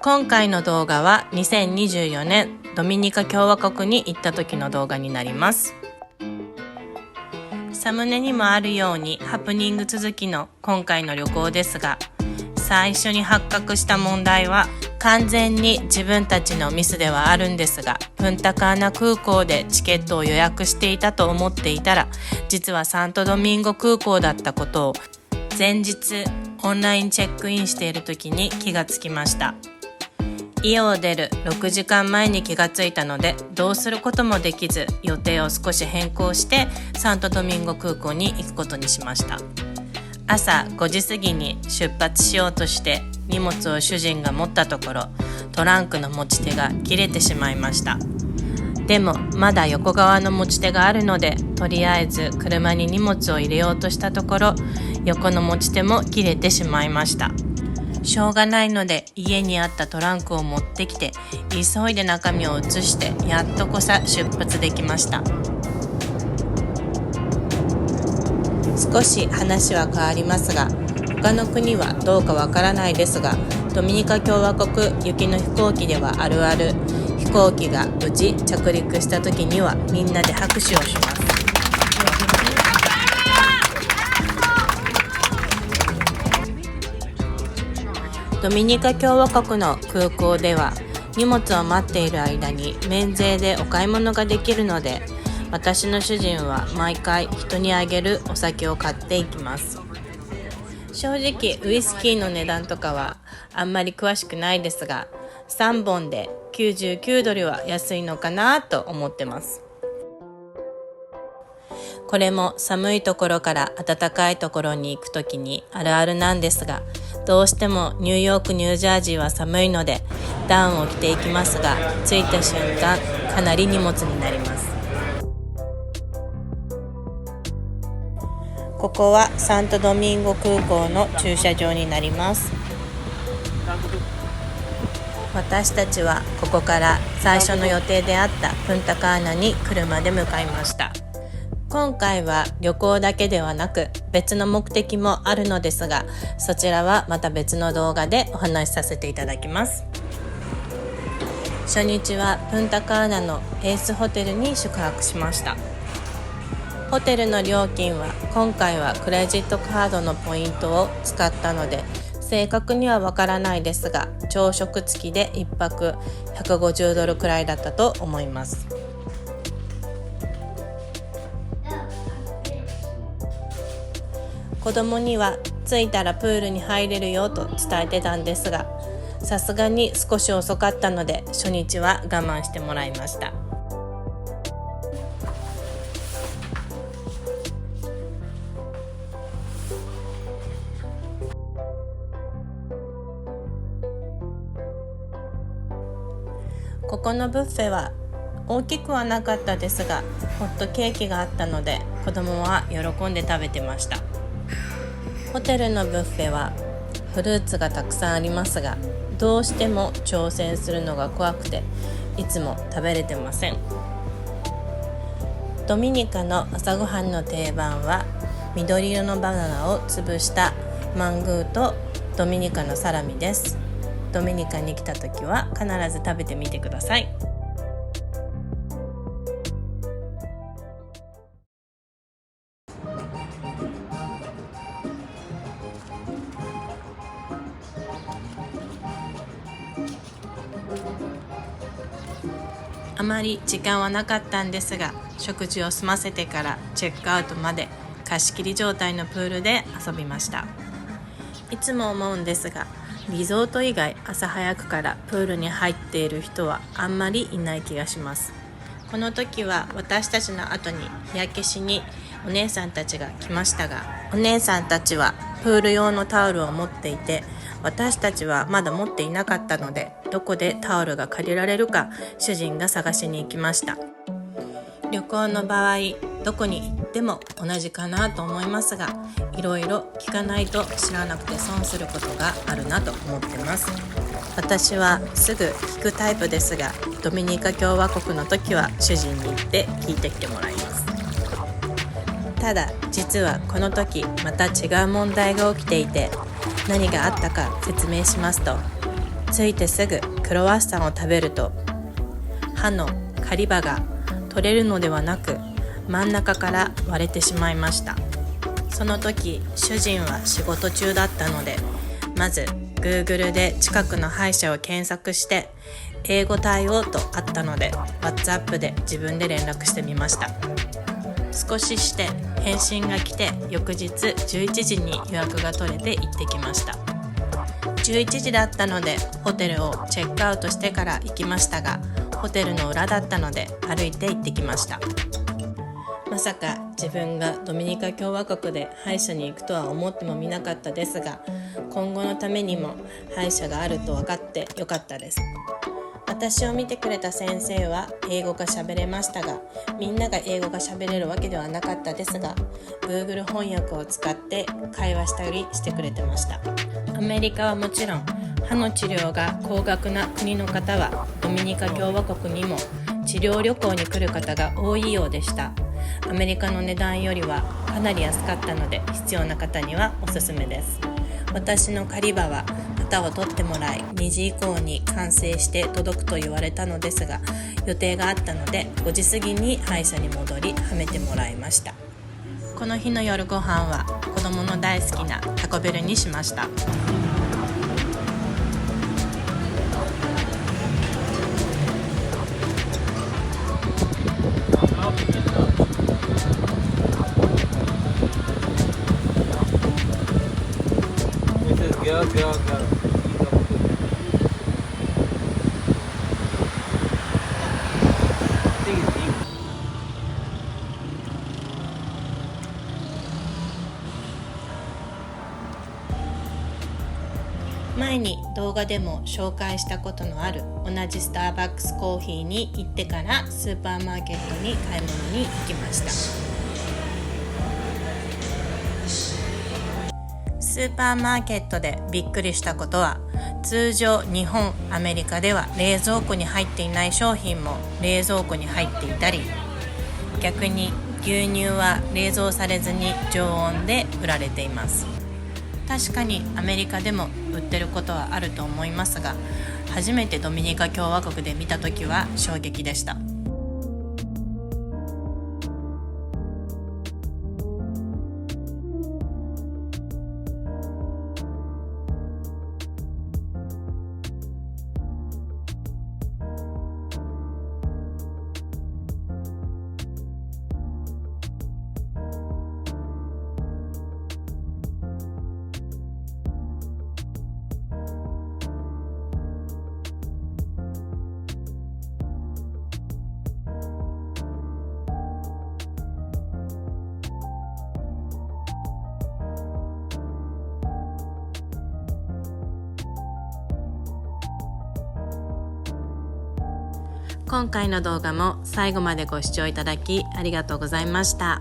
今回の動画は2024年ドミニカ共和国に行った時の動画になります。サムネにもあるようにハプニング続きの今回の旅行ですが、最初に発覚した問題は完全に自分たちのミスではあるんですが、プンタカーナ空港でチケットを予約していたと思っていたら、実はサントドミンゴ空港だったことを前日オンラインチェックインしている時に気がつきました。家を出る6時間前に気がついたので、どうすることもできず予定を少し変更してサントドミンゴ空港に行くことにしました。朝5時過ぎに出発しようとして荷物を主人が持ったところ、トランクの持ち手が切れてしまいました。でもまだ横側の持ち手があるので、とりあえず車に荷物を入れようとしたところ、横の持ち手も切れてしまいました。しょうがないので家にあったトランクを持ってきて、急いで中身を移してやっとこさ出発できました。少し話は変わりますが、他の国はどうかわからないですが、ドミニカ共和国行きの飛行機ではあるある、飛行機が無事着陸した時にはみんなで拍手をします。ドミニカ共和国の空港では荷物を待っている間に免税でお買い物ができるので、私の主人は毎回人にあげるお酒を買っていきます。正直ウイスキーの値段とかはあんまり詳しくないですが、3本で99ドルは安いのかなと思ってます。これも寒いところから暖かいところに行くときにあるあるなんですが、どうしてもニューヨークニュージャージーは寒いのでダウンを着ていきますが、着いた瞬間かなり荷物になります。ここはサントドミンゴ空港の駐車場になります。私たちはここから最初の予定であったプンタカーナに車で向かいました。今回は旅行だけではなく別の目的もあるのですが、そちらはまた別の動画でお話しさせていただきます。初日はプンタカーナのエースホテルに宿泊しました。ホテルの料金は今回はクレジットカードのポイントを使ったので正確にはわからないですが、朝食付きで1泊150ドルくらいだったと思います。子供には着いたらプールに入れるよと伝えてたんですが、さすがに少し遅かったので初日は我慢してもらいました。ここのブッフェは大きくはなかったですが、ホットケーキがあったので子供は喜んで食べてました。ホテルのブッフェはフルーツがたくさんありますが、どうしても挑戦するのが怖くていつも食べれてません。ドミニカの朝ごはんの定番は緑色のバナナを潰したマングーとドミニカのサラミです。ドミニカに来た時は必ず食べてみてください。あまり時間はなかったんですが、食事を済ませてからチェックアウトまで貸し切り状態のプールで遊びました。いつも思うんですが、リゾート以外朝早くからプールに入っている人はあんまりいない気がします。この時は私たちの後に日焼けしにお姉さんたちが来ましたが、お姉さんたちはプール用のタオルを持っていて、私たちはまだ持っていなかったので、どこでタオルが借りられるか主人が探しに行きました。旅行の場合どこに行っても同じかなと思いますが、いろいろ聞かないと知らなくて損することがあるなと思ってます。私はすぐ聞くタイプですが、ドミニカ共和国の時は主人に行って聞いてきてもらいます。ただ実はこの時また違う問題が起きていて、何があったか説明しますと、着いてすぐクロワッサンを食べると、歯の狩り歯が取れるのではなく真ん中から割れてしまいました。その時主人は仕事中だったので、まず Google で近くの歯医者を検索して英語対応とあったので WhatsApp で自分で連絡してみました。少しして返信が来て、翌日11時に予約が取れて行ってきました。11時だったのでホテルをチェックアウトしてから行きましたが、ホテルの裏だったので歩いて行ってきました。まさか自分がドミニカ共和国で歯医者に行くとは思ってもみなかったですが、今後のためにも歯医者があると分かってよかったです。私を見てくれた先生は英語が喋れましたが、みんなが英語が喋れるわけではなかったですが、 Google 翻訳を使って会話したりしてくれてました。アメリカはもちろん歯の治療が高額な国の方はドミニカ共和国にも治療旅行に来る方が多いようでした。アメリカの値段よりはかなり安かったので、必要な方にはおすすめです。私の狩り歯は型を取ってもらい2時以降に完成して届くと言われたのですが、予定があったので5時過ぎに歯医者に戻りはめてもらいました。この日の夜ご飯は子供の大好きなタコベルにしました。前に動画でも紹介したことのある同じスターバックスコーヒーに行ってからスーパーマーケットに買い物に行きました。スーパーマーケットでびっくりしたことは、通常日本、アメリカでは冷蔵庫に入っていない商品も冷蔵庫に入っていたり、逆に牛乳は冷蔵されずに常温で売られています。確かにアメリカでも売ってることはあると思いますが、初めてドミニカ共和国で見たときは衝撃でした。今回の動画も最後までご視聴いただきありがとうございました。